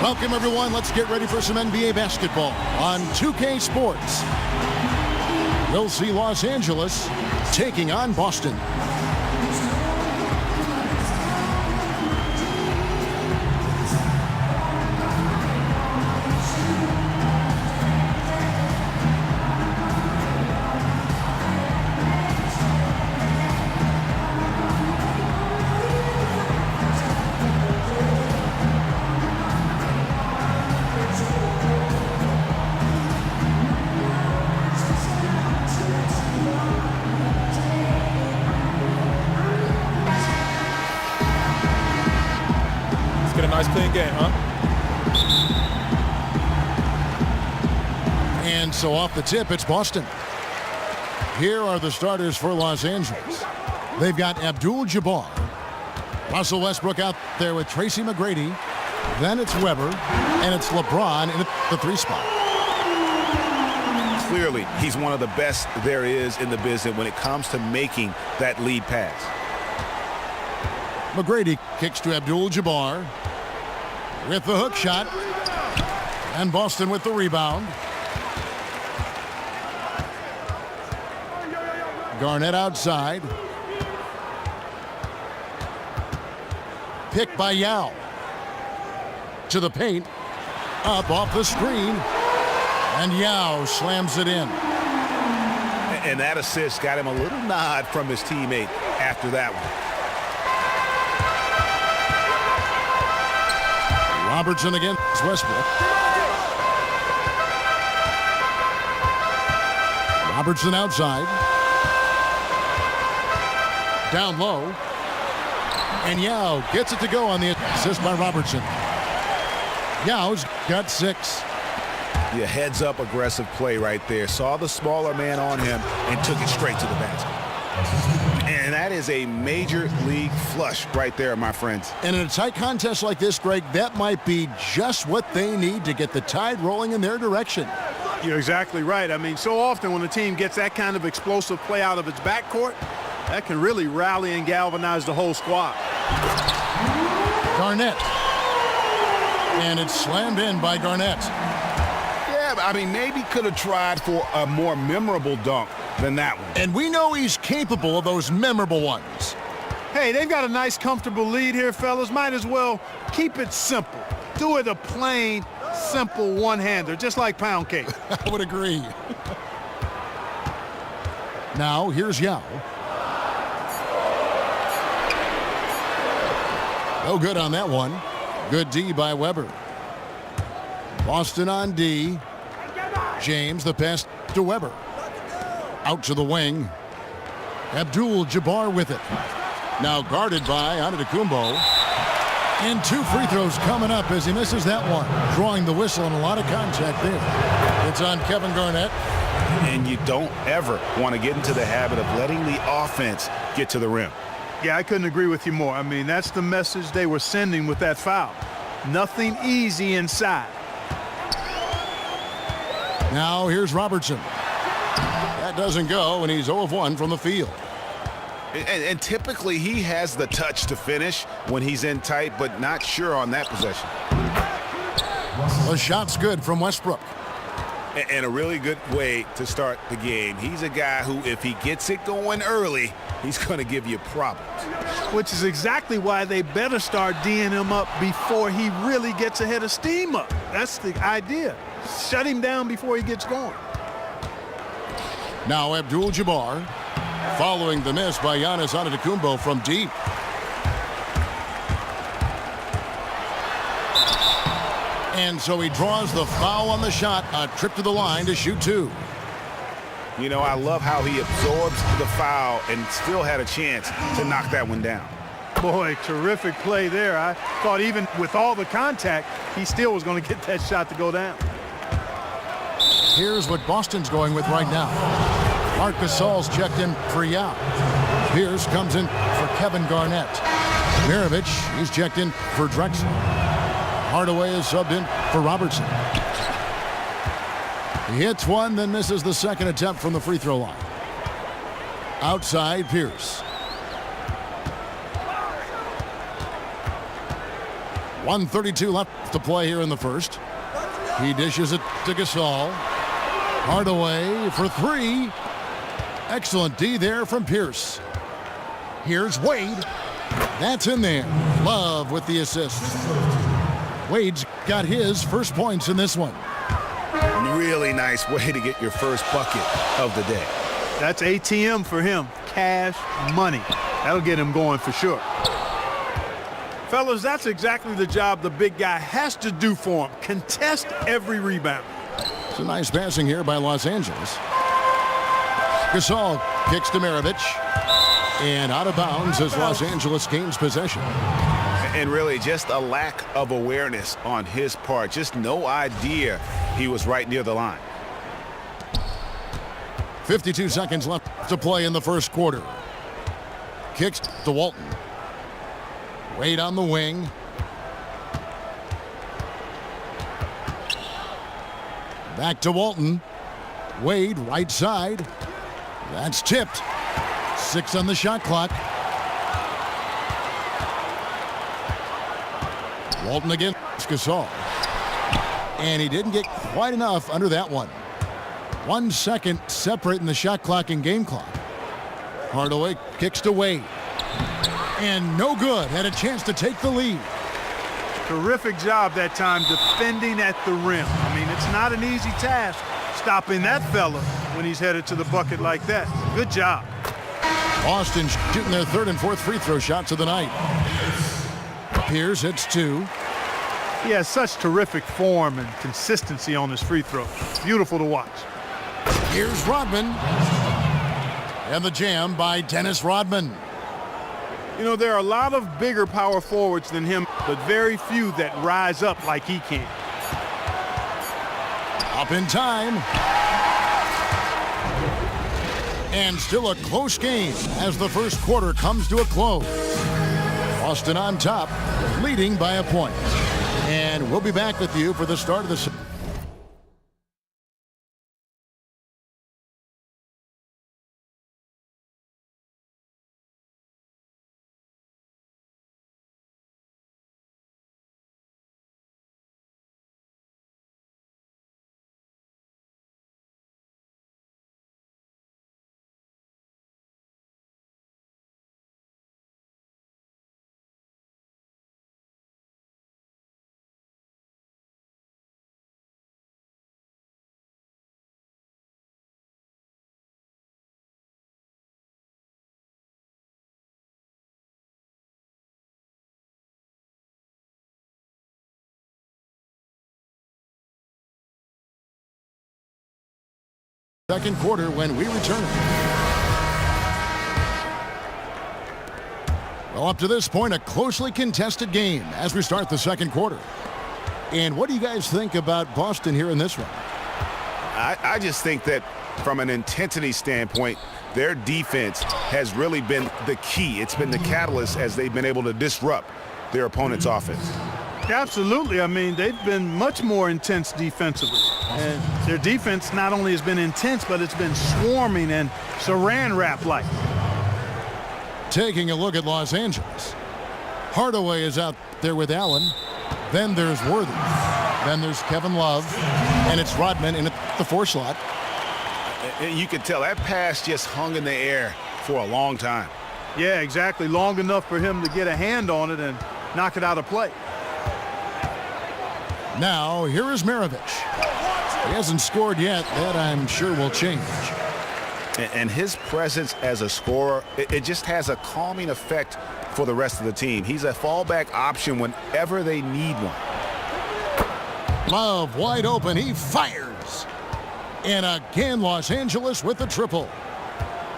Welcome, everyone. Let's get ready for some NBA basketball on 2K Sports. We'll see Los Angeles taking on Boston. Nice clean game, huh? And so off the tip, it's Boston. Here are the starters for Los Angeles. They've got Abdul-Jabbar, Russell Westbrook out there with Tracy McGrady. Then it's Weber, and it's LeBron in the 3 spot. Clearly, he's one of the best there is in the business when it comes to making that lead pass. McGrady kicks to Abdul-Jabbar with the hook shot, and Boston with the rebound. Garnett outside. Pick by Yao. To the paint. Up off the screen. And Yao slams it in. And that assist got him a little nod from his teammate after that one. Robertson against Westbrook. Robertson outside. Down low. And Yao gets it to go on the assist by Robertson. Yao's got 6. Yeah, heads-up aggressive play right there. Saw the smaller man on him and took it straight to the basket. And that is a major league flush right there, my friends. And in a tight contest like this, Greg, that might be just what they need to get the tide rolling in their direction. You're exactly right. I mean, so often when a team gets that kind of explosive play out of its backcourt, that can really rally and galvanize the whole squad. Garnett. And it's slammed in by Garnett. Yeah, I mean, maybe could have tried for a more memorable dunk than that one. And we know he's capable of those memorable ones. Hey, they've got a nice, comfortable lead here, fellas. Might as well keep it simple. Do it a plain, simple one-hander, just like pound cake. I would agree. Now, here's Yao. No good on that one. Good D by Weber. Boston on D. James, the pass to Weber. Out to the wing. Abdul-Jabbar with it. Now guarded by Antetokounmpo. And 2 free throws coming up as he misses that one. Drawing the whistle and a lot of contact there. It's on Kevin Garnett. And you don't ever want to get into the habit of letting the offense get to the rim. Yeah, I couldn't agree with you more. I mean, that's the message they were sending with that foul. Nothing easy inside. Now here's Robertson. That doesn't go, and he's 0 of 1 from the field. And typically he has the touch to finish when he's in tight, but not sure on that possession. The shot's good from Westbrook. And a really good way to start the game. He's a guy who, if he gets it going early, he's going to give you problems. Which is exactly why they better start D'ing him up before he really gets a head of steam up. That's the idea. Shut him down before he gets going. Now Abdul-Jabbar following the miss by Giannis Antetokounmpo from deep. And so he draws the foul on the shot, a trip to the line to shoot 2. You know, I love how he absorbs the foul and still had a chance to knock that one down. Boy, terrific play there. I thought even with all the contact, he still was going to get that shot to go down. Here's what Boston's going with right now. Marc Gasol's checked in for Yao. Pierce comes in for Kevin Garnett. Mirovic, he's checked in for Drexler. Hardaway is subbed in for Robertson. He hits one, then misses the second attempt from the free throw line. Outside, Pierce. 1:32 left to play here in the first. He dishes it to Gasol. Hardaway for three. Excellent D there from Pierce. Here's Wade. That's in there. Love with the assist. Wade's got his first points in this one. Really nice way to get your first bucket of the day. That's ATM for him. Cash money. That'll get him going for sure. Fellas, that's exactly the job the big guy has to do for him. Contest every rebound. It's a nice passing here by Los Angeles. Gasol kicks to Maravich. And out of bounds as Los Angeles gains possession. And really just a lack of awareness on his part. Just no idea he was right near the line. 52 seconds left to play in the first quarter. Kicks to Walton. Wade on the wing. Back to Walton. Wade right side. That's tipped. 6 on the shot clock. Walton against Gasol. And he didn't get quite enough under that one. 1 second separating the shot clock and game clock. Hardaway kicks to Wade. And no good. Had a chance to take the lead. Terrific job that time defending at the rim. I mean, it's not an easy task stopping that fella when he's headed to the bucket like that. Good job. Boston shooting their third and fourth free throw shots of the night. Pierce hits 2. He has such terrific form and consistency on his free throw. Beautiful to watch. Here's Rodman. And the jam by Dennis Rodman. You know, there are a lot of bigger power forwards than him, but very few that rise up like he can. Up in time. And still a close game as the first quarter comes to a close. Boston on top, leading by a point. And we'll be back with you for the start of the second quarter when we return. Well, up to this point, a closely contested game as we start the second quarter. And what do you guys think about Boston here in this one? I just think that from an intensity standpoint, their defense has really been the key. It's been the catalyst as they've been able to disrupt their opponent's offense. Absolutely. I mean, they've been much more intense defensively. And their defense not only has been intense, but it's been swarming and saran wrap like. Taking a look at Los Angeles. Hardaway is out there with Allen. Then there's Worthy. Then there's Kevin Love. And it's Rodman in at the 4 slot. And you can tell that pass just hung in the air for a long time. Yeah, exactly. Long enough for him to get a hand on it and knock it out of play. Now, here is Maravich. He hasn't scored yet. That, I'm sure, will change. And his presence as a scorer, it just has a calming effect for the rest of the team. He's a fallback option whenever they need one. Love wide open. He fires. And again, Los Angeles with the triple.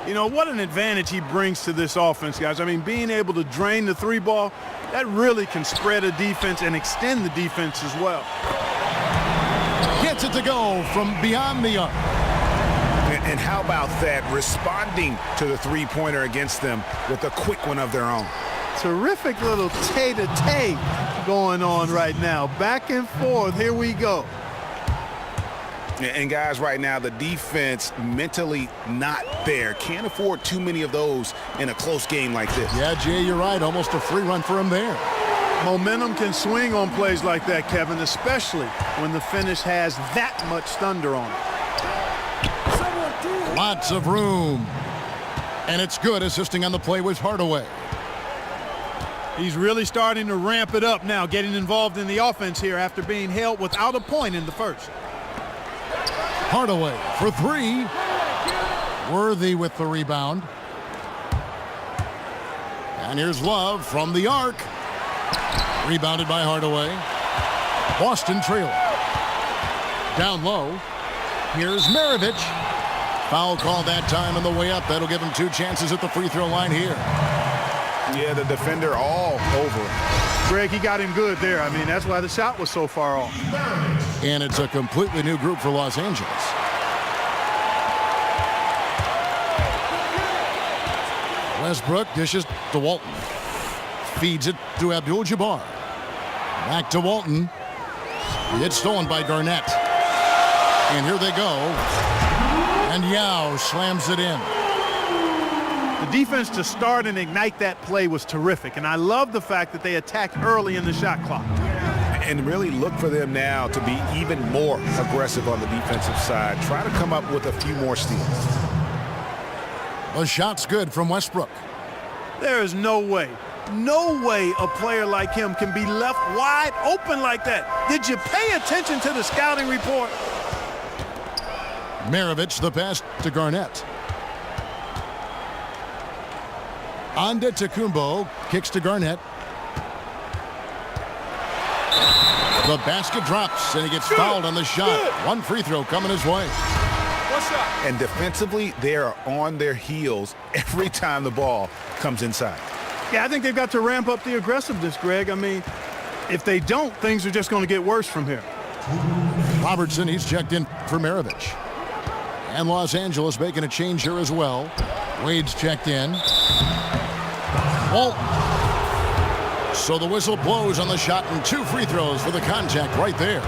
You know, what an advantage he brings to this offense, guys. I mean, being able to drain the 3 ball, that really can spread a defense and extend the defense as well. Gets it to go from beyond the arc. And how about that, responding to the 3-pointer against them with a quick one of their own. Terrific little tay-to-tay going on right now. Back and forth. Here we go. And guys, right now, the defense mentally not there. Can't afford too many of those in a close game like this. Yeah, Jay, you're right. Almost a free run for him there. Momentum can swing on plays like that, Kevin, especially when the finish has that much thunder on it. Lots of room. And it's good. Assisting on the play was Hardaway. He's really starting to ramp it up now, getting involved in the offense here after being held without a point in the first. Hardaway for three. Worthy with the rebound. And here's Love from the arc. Rebounded by Hardaway. Boston trailing. Down low. Here's Maravich. Foul call that time on the way up. That'll give him 2 chances at the free throw line here. Yeah, the defender all over him. Greg, he got him good there. I mean, that's why the shot was so far off. And it's a completely new group for Los Angeles. Westbrook dishes to Walton. Feeds it to Abdul-Jabbar. Back to Walton. It's stolen by Garnett. And here they go. And Yao slams it in. The defense to start and ignite that play was terrific, and I love the fact that they attacked early in the shot clock. And really look for them now to be even more aggressive on the defensive side. Try to come up with a few more steals. The shot's good from Westbrook. There is no way a player like him can be left wide open like that. Did you pay attention to the scouting report? Maravich, the pass to Garnett. Antetokounmpo kicks to Garnett. The basket drops, and he gets fouled on the shot. One free throw coming his way. And defensively, they are on their heels every time the ball comes inside. Yeah, I think they've got to ramp up the aggressiveness, Greg. I mean, if they don't, things are just going to get worse from here. Robertson, he's checked in for Maravich. And Los Angeles making a change here as well. Wade's checked in. Walton. So the whistle blows on the shot and 2 free throws for the contact right there.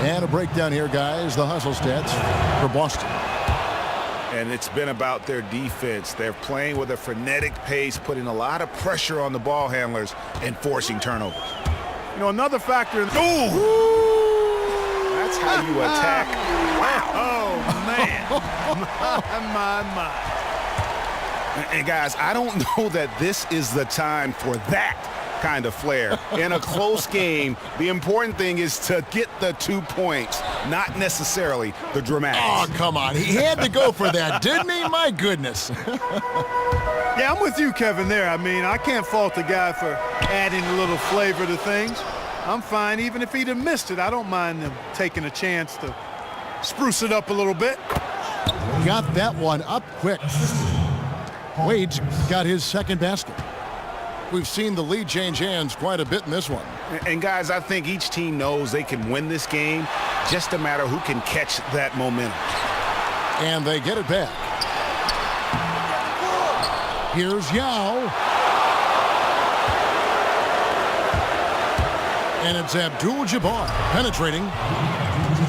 And a breakdown here, guys. The hustle stats for Boston. And it's been about their defense. They're playing with a frenetic pace, putting a lot of pressure on the ball handlers and forcing turnovers. You know, another factor. That's how you attack. Wow. Oh, man. my. And guys, I don't know that this is the time for that kind of flair. In a close game, the important thing is to get the 2 points, not necessarily the dramatics. Oh, come on. He had to go for that, didn't he? My goodness. Yeah, I'm with you, Kevin, there. I mean, I can't fault the guy for adding a little flavor to things. I'm fine. Even if he'd have missed it, I don't mind them taking a chance to spruce it up a little bit. Got that one up quick. Wade's got his second basket. We've seen the lead change hands quite a bit in this one. And guys, I think each team knows they can win this game, just a matter who can catch that momentum. And they get it back. Here's Yao. And it's Abdul-Jabbar penetrating.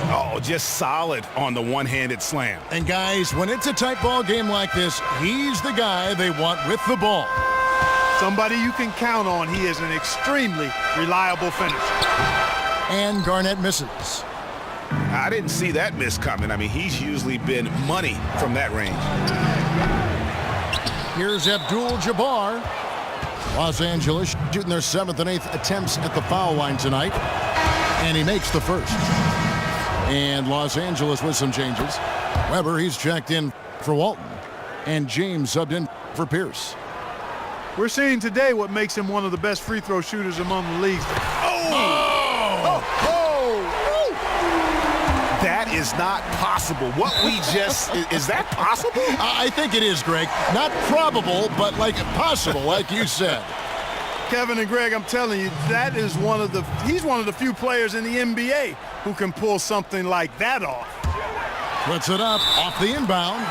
Oh, just solid on the one-handed slam. And guys, when it's a tight ball game like this, he's the guy they want with the ball. Somebody you can count on. He is an extremely reliable finisher. And Garnett misses. I didn't see that miss coming. I mean, he's usually been money from that range. Here's Abdul-Jabbar. Los Angeles shooting their 7th and 8th attempts at the foul line tonight. And he makes the first. And Los Angeles with some changes. Weber, he's checked in for Walton. And James subbed in for Pierce. We're seeing today what makes him one of the best free throw shooters among the league. That is not possible. What we just, is that possible? I think it is, Greg. Not probable, but like possible, like you said. Kevin and Greg, I'm telling you, that is he's one of the few players in the NBA who can pull something like that off. Puts it up off the inbound.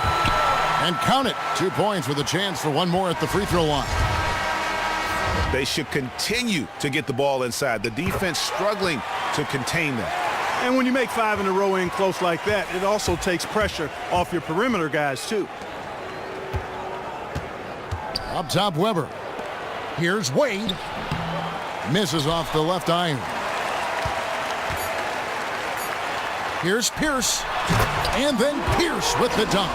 And count it. 2 points with a chance for one more at the free throw line. They should continue to get the ball inside. The defense struggling to contain them. And when you make 5 in a row in close like that, it also takes pressure off your perimeter guys, too. Up top, Weber. Here's Wade. Misses off the left iron. Here's Pierce. And then Pierce with the dunk.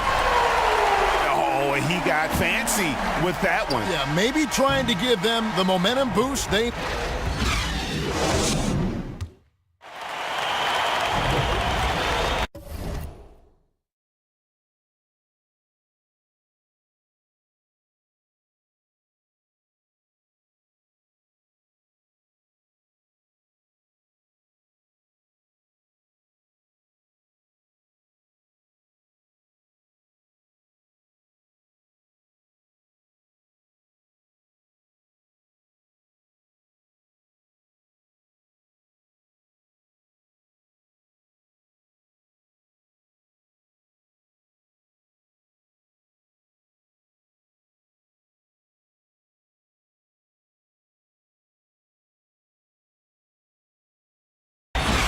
Oh, he got fancy with that one. Yeah, maybe trying to give them the momentum boost they...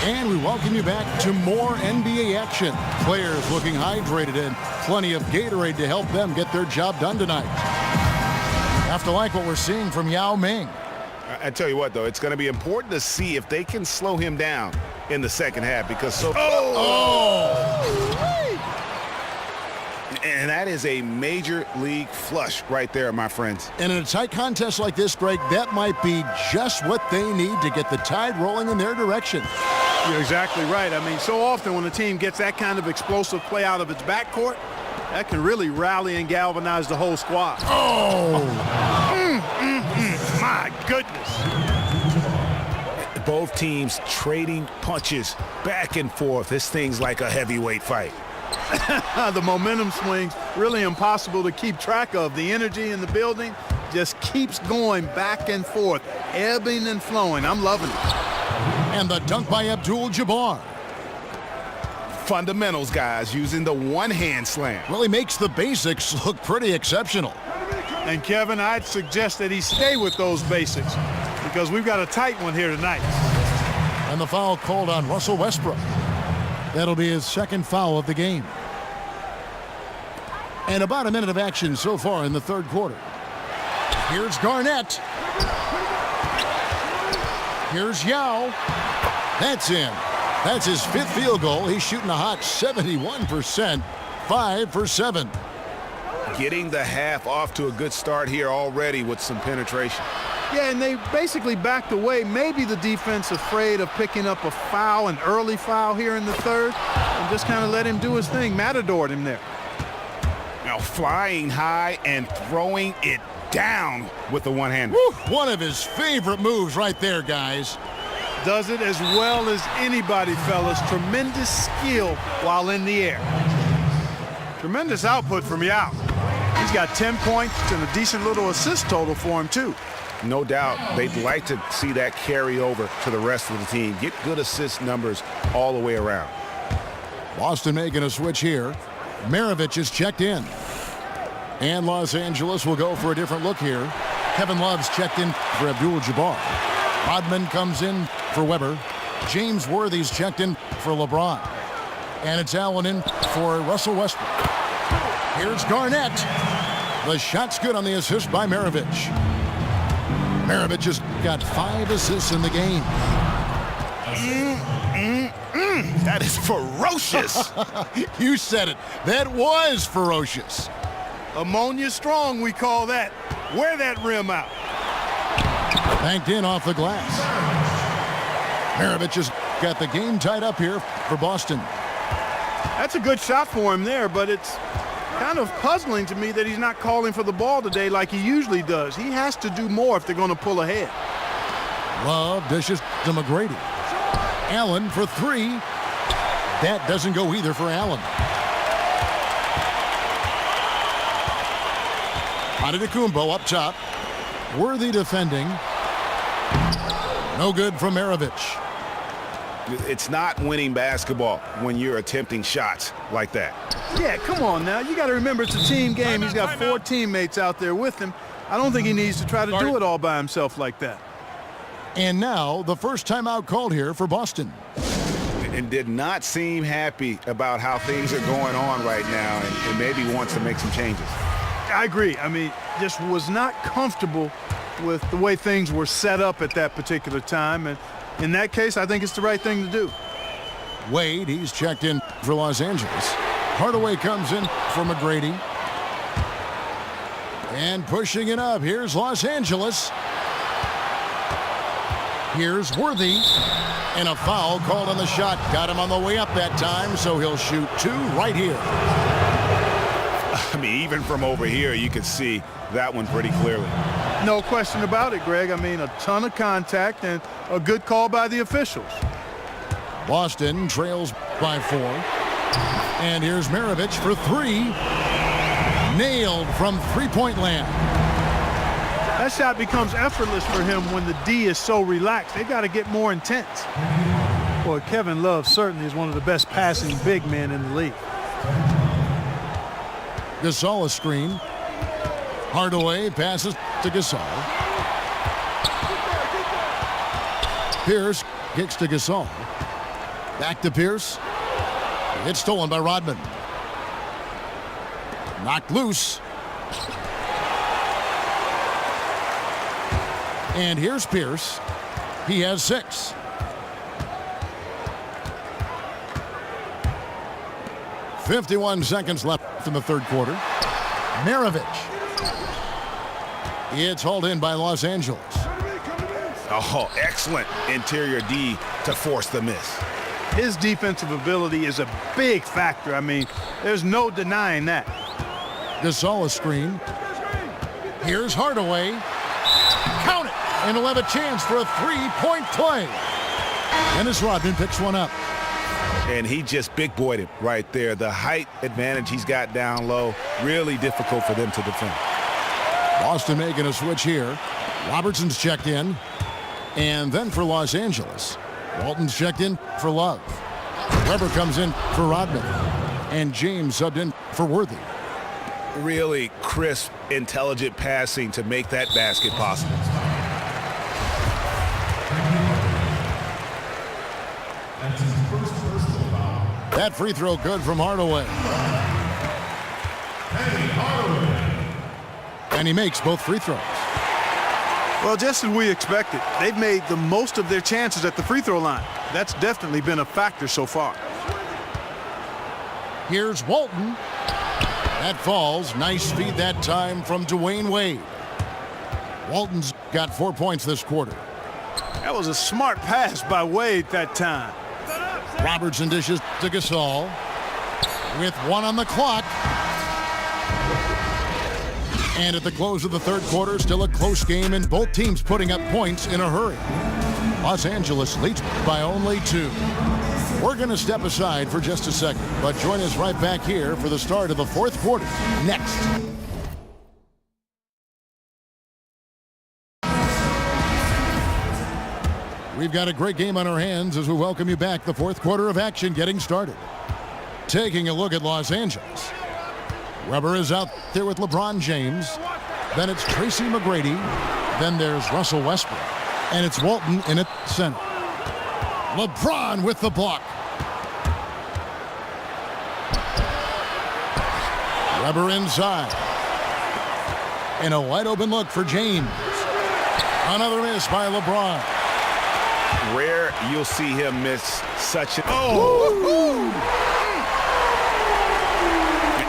And we welcome you back to more NBA action. Players looking hydrated and plenty of Gatorade to help them get their job done tonight. Have to like what we're seeing from Yao Ming. I tell you what, though, it's going to be important to see if they can slow him down in the second half because so... And that is a major league flush right there, my friends. And in a tight contest like this, Greg, that might be just what they need to get the tide rolling in their direction. You're exactly right. I mean, so often when a team gets that kind of explosive play out of its backcourt, that can really rally and galvanize the whole squad. My goodness. Both teams trading punches back and forth. This thing's like a heavyweight fight. The momentum swings really impossible to keep track of. The energy in the building just keeps going back and forth, ebbing and flowing. I'm loving it. And the dunk by Abdul-Jabbar. Fundamentals, guys, using the one-hand slam. Really makes the basics look pretty exceptional. And, Kevin, I'd suggest that he stay with those basics because we've got a tight one here tonight. And the foul called on Russell Westbrook. That'll be his second foul of the game. And about a minute of action so far in the third quarter. Here's Garnett. Here's Yao. That's in. That's his fifth field goal. He's shooting a hot 71%, 5 for 7. Getting the half off to a good start here already with some penetration. Yeah, and they basically backed away. Maybe the defense afraid of picking up a foul, an early foul here in the third, and just kind of let him do his thing. Matadored him there. Now flying high and throwing it down with the one-hander. One of his favorite moves right there, guys. Does it as well as anybody, fellas. Tremendous skill while in the air. Tremendous output from Yao. He's got 10 points and a decent little assist total for him, too. No doubt they'd like to see that carry over to the rest of the team. Get good assist numbers all the way around. Boston making a switch here. Maravich is checked in. And Los Angeles will go for a different look here. Kevin Love's checked in for Abdul-Jabbar. Rodman comes in for Weber. James Worthy's checked in for LeBron. And it's Allen in for Russell Westbrook. Here's Garnett. The shot's good on the assist by Maravich. Maravich has got 5 assists in the game. That is ferocious. You said it. That was ferocious. Ammonia strong, we call that. Wear that rim out. Banked in off the glass. Maravich has got the game tied up here for Boston. That's a good shot for him there, but it's kind of puzzling to me that he's not calling for the ball today like he usually does. He has to do more if they're going to pull ahead. Love dishes to McGrady. Allen for 3. That doesn't go either for Allen. Antetokounmpo up top. Worthy defending. No good from Maravich. It's not winning basketball when you're attempting shots like that. Yeah, come on now. You got to remember it's a team game. He's got 4 teammates out there with him. I don't think he needs to try to do it all by himself like that. And now the first timeout called here for Boston. And did not seem happy about how things are going on right now and maybe wants to make some changes. I agree. I mean, just was not comfortable with the way things were set up at that particular time. And in that case, I think it's the right thing to do. Wade, he's checked in for Los Angeles. Hardaway comes in for McGrady. And pushing it up, here's Los Angeles. Here's Worthy. And a foul called on the shot. Got him on the way up that time, so he'll shoot 2 right here. I mean, even from over here, you can see that one pretty clearly. No question about it, Greg. I mean, a ton of contact and a good call by the officials. Boston trails by 4. And here's Maravich for 3. Nailed from three-point land. That shot becomes effortless for him when the D is so relaxed. They got to get more intense. Boy, Kevin Love certainly is one of the best passing big men in the league. Gasol a screen. Hardaway passes to Gasol. Pierce kicks to Gasol. Back to Pierce. It's stolen by Rodman. Knocked loose. And here's Pierce. He has 6. .51 seconds left in the third quarter. Maravich. It's hauled in by Los Angeles. Oh, excellent interior D to force the miss. His defensive ability is a big factor. I mean, there's no denying that. Gasol a screen. Here's Hardaway. Count it! And he'll have a chance for a 3-point play. Dennis Rodman picks one up. And he just big boyed it right there. The height advantage he's got down low, really difficult for them to defend. Boston making a switch here. Robertson's checked in. And then for Los Angeles, Walton's checked in for Love. Weber comes in for Rodman. And James subbed in for Worthy. Really crisp, intelligent passing to make that basket possible. That free throw good from Hardaway. And he makes both free throws. Well, just as we expected, they've made the most of their chances at the free throw line. That's definitely been a factor so far. Here's Walton. That falls. Nice feed that time from Dwayne Wade. Walton's got 4 points this quarter. That was a smart pass by Wade that time. Robertson dishes to Gasol with 1 on the clock. And at the close of the third quarter, still a close game and both teams putting up points in a hurry. Los Angeles leads by only 2. We're going to step aside for just a second, but join us right back here for the start of the fourth quarter next. We've got a great game on our hands as we welcome you back. The fourth quarter of action getting started. Taking a look at Los Angeles. Weber is out there with LeBron James. Then it's Tracy McGrady. Then there's Russell Westbrook. And it's Walton in at center. LeBron with the block. Weber inside. And a wide open look for James. Another miss by LeBron. Rare you'll see him miss such a...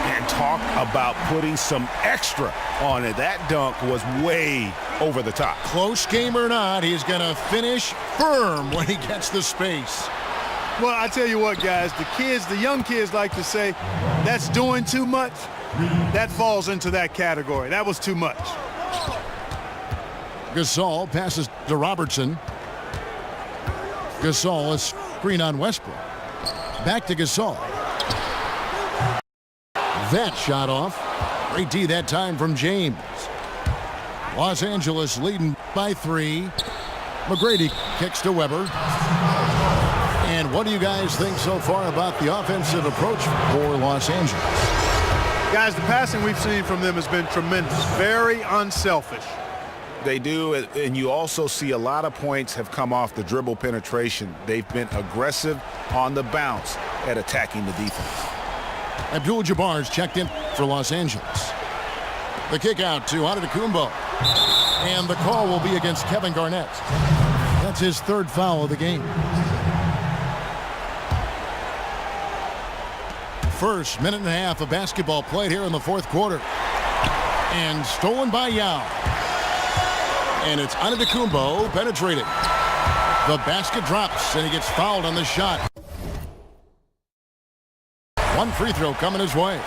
And talk about putting some extra on it. That dunk was way over the top. Close game or not, he's going to finish firm when he gets the space. Well, I tell you what, guys, the young kids like to say, that's doing too much. That falls into that category. That was too much. Gasol passes to Robertson. Gasol is screen on Westbrook. Back to Gasol. That shot off. Great D that time from James. Los Angeles leading by 3. McGrady kicks to Weber. And what do you guys think so far about the offensive approach for Los Angeles? Guys, the passing we've seen from them has been tremendous. Very unselfish. They do, and you also see a lot of points have come off the dribble penetration. They've been aggressive on the bounce at attacking the defense. Abdul-Jabbar's checked in for Los Angeles. The kick out to Antetokounmpo. And the call will be against Kevin Garnett. That's his third foul of the game. First minute and a half of basketball played here in the fourth quarter. And stolen by Yao. And it's Antetokounmpo penetrating. The basket drops, and he gets fouled on the shot. One free throw coming his way.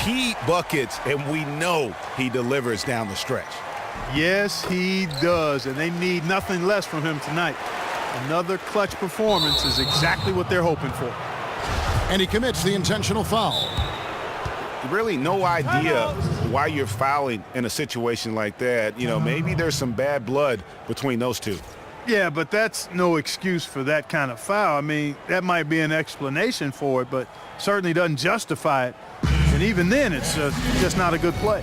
Key buckets, and we know he delivers down the stretch. Yes, he does, and they need nothing less from him tonight. Another clutch performance is exactly what they're hoping for. And he commits the intentional foul. Really no idea why you're fouling in a situation like that. You know, maybe there's some bad blood between those two. Yeah, but that's no excuse for that kind of foul. I mean, that might be an explanation for it, but certainly doesn't justify it. And even then, it's just not a good play.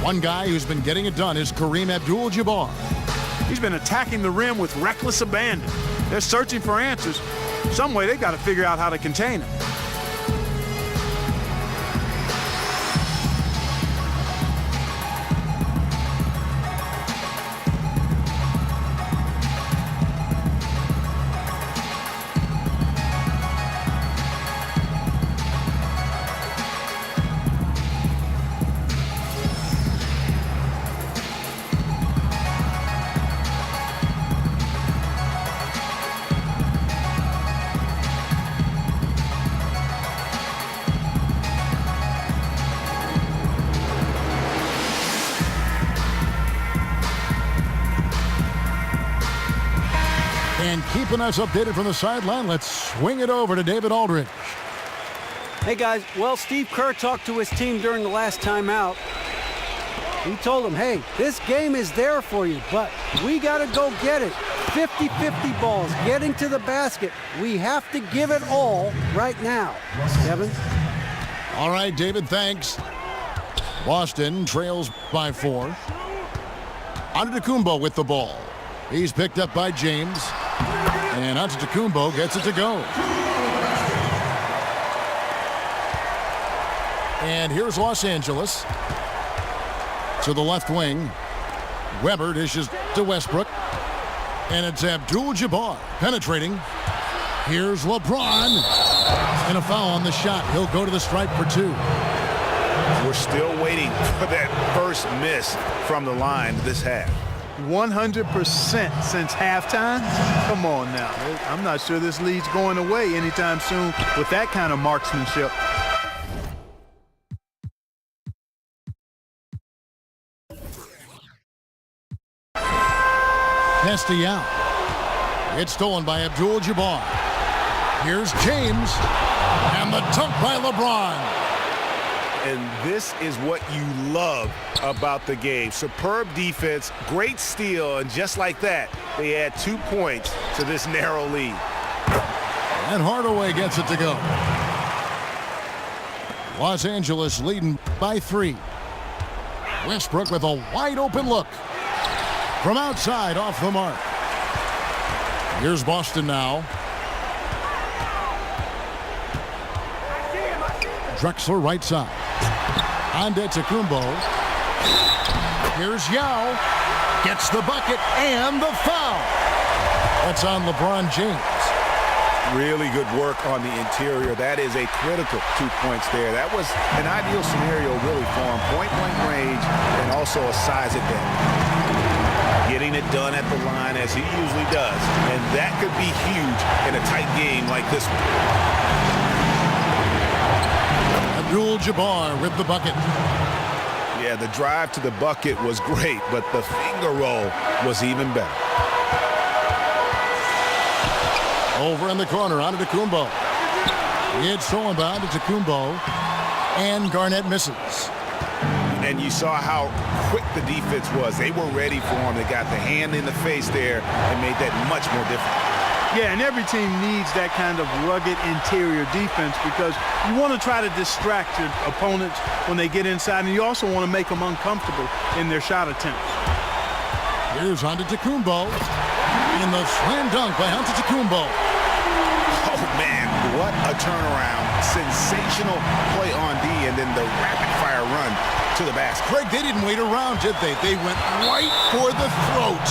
One guy who's been getting it done is Kareem Abdul-Jabbar. He's been attacking the rim with reckless abandon. They're searching for answers. Some way they've got to figure out how to contain him. And keeping us updated from the sideline, let's swing it over to David Aldridge. Hey, guys. Well, Steve Kerr talked to his team during the last timeout. He told them, hey, this game is there for you, but we got to go get it. 50-50 balls, getting to the basket. We have to give it all right now. Kevin? All right, David, thanks. Boston trails by 4. Antetokounmpo with the ball. He's picked up by James. And Antetokounmpo gets it to go. And here's Los Angeles. To the left wing. Weber dishes to Westbrook. And it's Abdul-Jabbar penetrating. Here's LeBron. And a foul on the shot. He'll go to the stripe for 2. We're still waiting for that first miss from the line this half. 100% since halftime? Come on now. I'm not sure this lead's going away anytime soon with that kind of marksmanship. Castellano. It's stolen by Abdul-Jabbar. Here's James. And the dunk by LeBron. And this is what you love about the game. Superb defense, great steal, and just like that, they add 2 points to this narrow lead. And Hardaway gets it to go. Los Angeles leading by 3. Westbrook with a wide open look. From outside, off the mark. Here's Boston now. Drexler right side. Antetokounmpo. Here's Yao. Gets the bucket and the foul. That's on LeBron James. Really good work on the interior. That is a critical 2 points there. That was an ideal scenario really for him. Point-blank range and also a size advantage. Getting it done at the line as he usually does. And that could be huge in a tight game like this one. Abdul-Jabbar with the bucket. Yeah, the drive to the bucket was great, but the finger roll was even better. Over in the corner, Antetokounmpo. It's stolen by Antetokounmpo, and Garnett misses. And you saw how quick the defense was. They were ready for him. They got the hand in the face there and made that much more difficult. Yeah, and every team needs that kind of rugged interior defense because you want to try to distract your opponents when they get inside, and you also want to make them uncomfortable in their shot attempts. Here's Antetokounmpo in the slam dunk by Antetokounmpo. Oh, man, what a turnaround. Sensational play on D, and then the rapid-fire run to the basket. Greg, they didn't wait around, did they? They went right for the throat.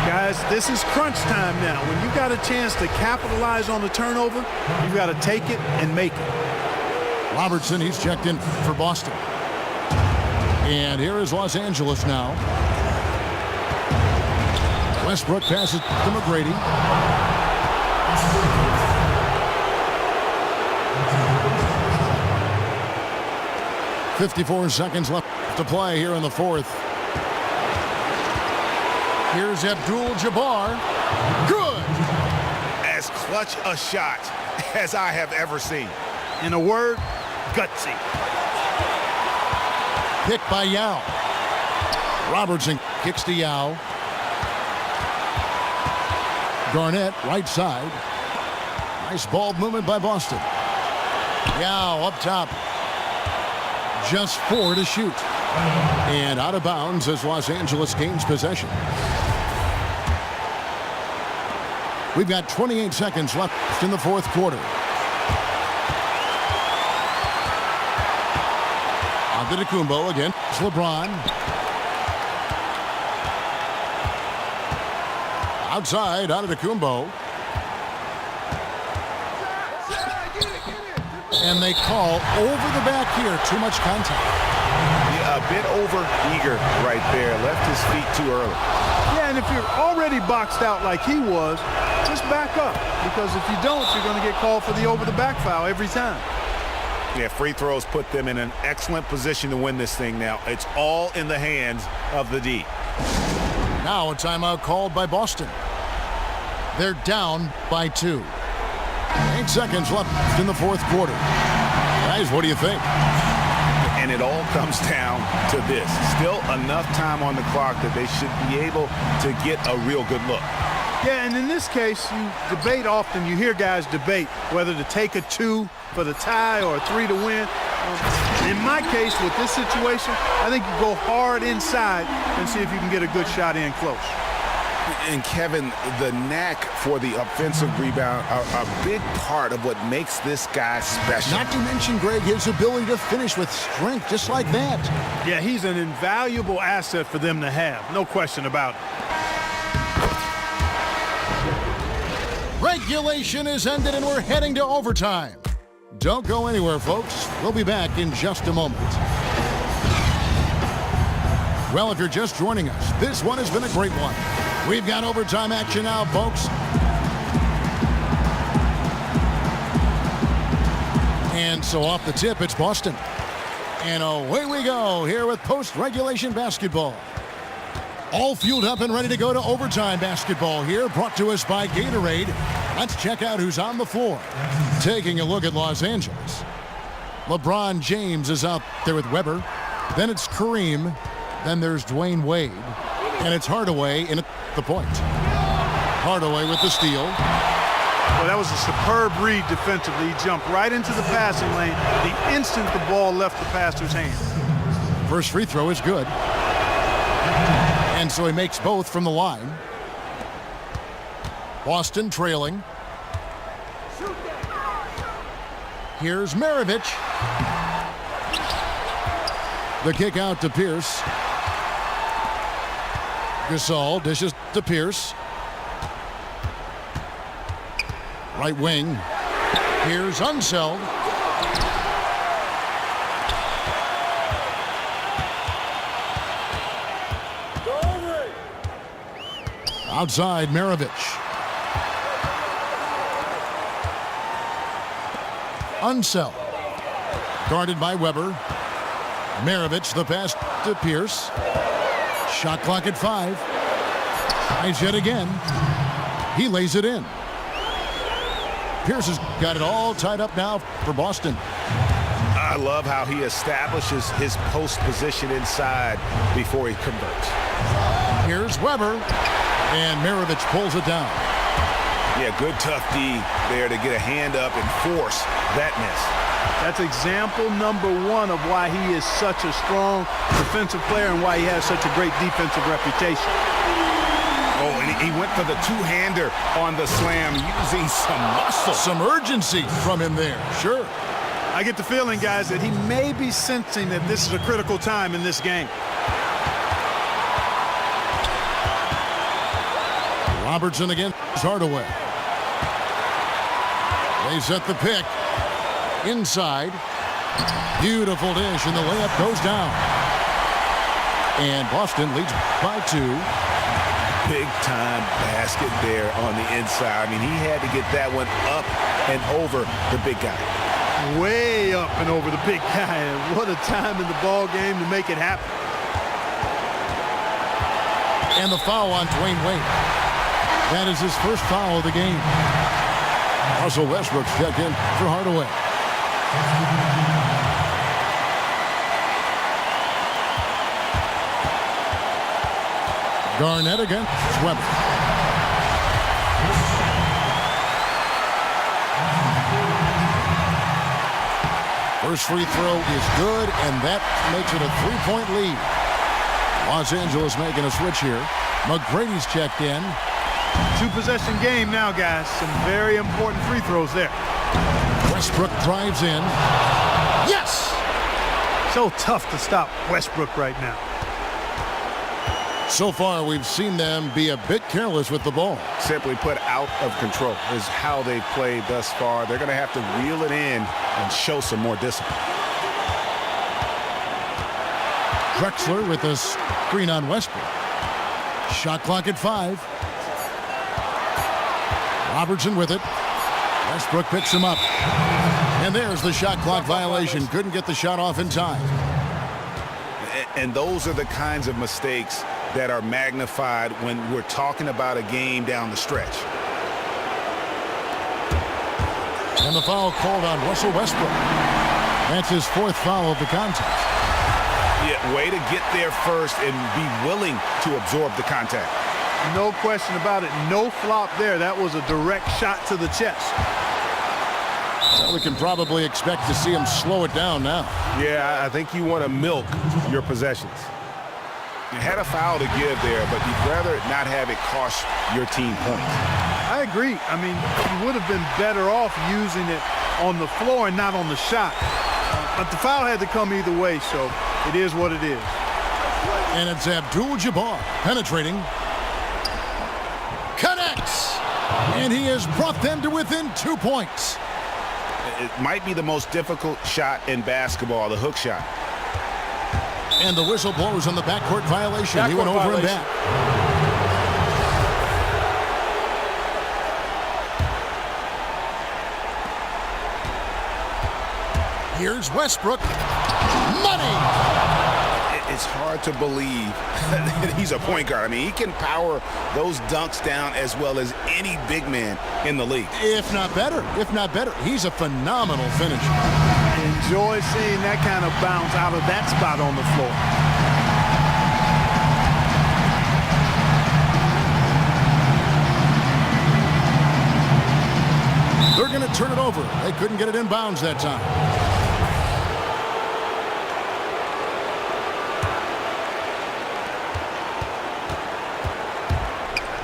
Guys, this is crunch time now. When you got a chance to capitalize on the turnover, you got to take it and make it. Robertson, he's checked in for Boston. And here is Los Angeles now. Westbrook passes to McGrady. "54 seconds left to play here in the fourth. Here's Abdul-Jabbar. Good! As clutch a shot as I have ever seen. In a word, gutsy. Pick by Yao. Robertson kicks to Yao. Garnett, right side. Nice ball movement by Boston. Yao up top. Just 4 to shoot. And out of bounds as Los Angeles gains possession. We've got 28 seconds left in the fourth quarter. Antetokounmpo again. It's LeBron. Outside, Antetokounmpo. And they call over the back here. Too much contact. Yeah, a bit over eager right there. Left his feet too early. Yeah, and if you're already boxed out like he was, just back up. Because if you don't, you're going to get called for the over-the-back foul every time. Yeah, free throws put them in an excellent position to win this thing now. It's all in the hands of the D. Now a timeout called by Boston. They're down by 2. 8 seconds left in the fourth quarter. Guys, what do you think? And it all comes down to this. Still enough time on the clock that they should be able to get a real good look. Yeah, and in this case, you debate often. You hear guys debate whether to take a 2 for the tie or a 3 to win. In my case, with this situation, I think you go hard inside and see if you can get a good shot in close. And Kevin, the knack for the offensive rebound are a big part of what makes this guy special. Not to mention, Greg, his ability to finish with strength just like that. Yeah, he's an invaluable asset for them to have. No question about it. Regulation is ended and we're heading to overtime. Don't go anywhere, folks. We'll be back in just a moment. Well, if you're just joining us, this one has been a great one. We've got overtime action now, folks. And so off the tip, it's Boston. And away we go here with post-regulation basketball. All fueled up and ready to go to overtime basketball here, brought to us by Gatorade. Let's check out who's on the floor. Taking a look at Los Angeles. LeBron James is out there with Weber. Then it's Kareem. Then there's Dwayne Wade. And it's Hardaway in at the point. Hardaway with the steal. Well, that was a superb read defensively. He jumped right into the passing lane the instant the ball left the passer's hand. First free throw is good. And so he makes both from the line. Boston trailing. Here's Maravich. The kick out to Pierce. Gasol dishes to Pierce. Right wing. Here's Unseld. Outside, Maravich. Unseld. Guarded by Weber. Maravich, the pass to Pierce. Shot clock at 5. Tries yet again. He lays it in. Pierce has got it all tied up now for Boston. I love how he establishes his post position inside before he converts. Here's Weber. And Maravich pulls it down. Yeah, good tough D there to get a hand up and force that miss. That's example number 1 of why he is such a strong defensive player and why he has such a great defensive reputation. Oh, and he went for the two-hander on the slam using some muscle. Some urgency from him there, sure. I get the feeling, guys, that he may be sensing that this is a critical time in this game. Robertson against Hardaway. They set the pick. Inside. Beautiful dish, and the layup goes down. And Boston leads by 2. Big-time basket there on the inside. I mean, he had to get that one up and over the big guy. Way up and over the big guy. And what a time in the ball game to make it happen. And the foul on Dwayne Wade. That is his first foul of the game. Russell Westbrook's checked in for Hardaway. Garnett against Weber. First free throw is good, and that makes it a 3-point lead. Los Angeles making a switch here. McGrady's checked in. 2-possession game now, guys. Some very important free throws there. Westbrook drives in. Yes! So tough to stop Westbrook right now. So far, we've seen them be a bit careless with the ball. Simply put, out of control is how they've played thus far. They're going to have to reel it in and show some more discipline. Drexler with a screen on Westbrook. Shot clock at 5. Robertson with it. Westbrook picks him up. And there's the shot clock violation. Couldn't get the shot off in time. And those are the kinds of mistakes that are magnified when we're talking about a game down the stretch. And the foul called on Russell Westbrook. That's his 4th foul of the contest. Yeah, way to get there first and be willing to absorb the contact. No question about it. No flop there. That was a direct shot to the chest. So we can probably expect to see him slow it down now. Yeah, I think you want to milk your possessions. You had a foul to give there, but you'd rather not have it cost your team points. I agree. I mean, you would have been better off using it on the floor and not on the shot. But the foul had to come either way, so it is what it is. And it's Abdul-Jabbar penetrating. Connects! And he has brought them to within 2 points. It might be the most difficult shot in basketball, the hook shot. And the whistle blows on the backcourt violation. He went over and back. Here's Westbrook. Money! It's hard to believe that he's a point guard. I mean, he can power those dunks down as well as any big man in the league. If not better. If not better. He's a phenomenal finisher. Enjoy seeing that kind of bounce out of that spot on the floor. They're going to turn it over. They couldn't get it in bounds that time.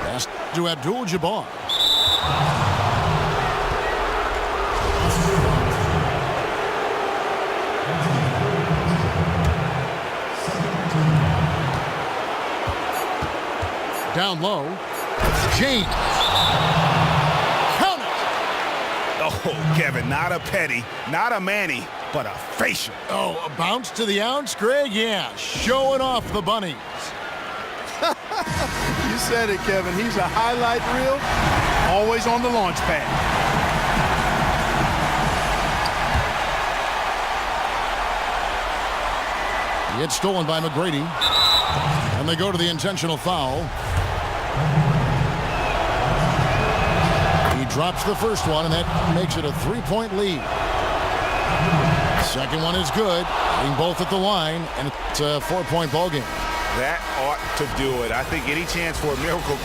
Pass to Abdul-Jabbar. Down low. James. Count it. Oh, Kevin, not a petty, not a Manny, but a facial. Oh, a bounce to the ounce, Greg? Yeah, showing off the bunnies. You said it, Kevin. He's a highlight reel, always on the launch pad. It's stolen by McGrady. And they go to the intentional foul. He drops the first one, and that makes it a 3-point lead. Second one is good. Hitting both at the line, and it's a 4-point ball game. That ought to do it. I think any chance for a miracle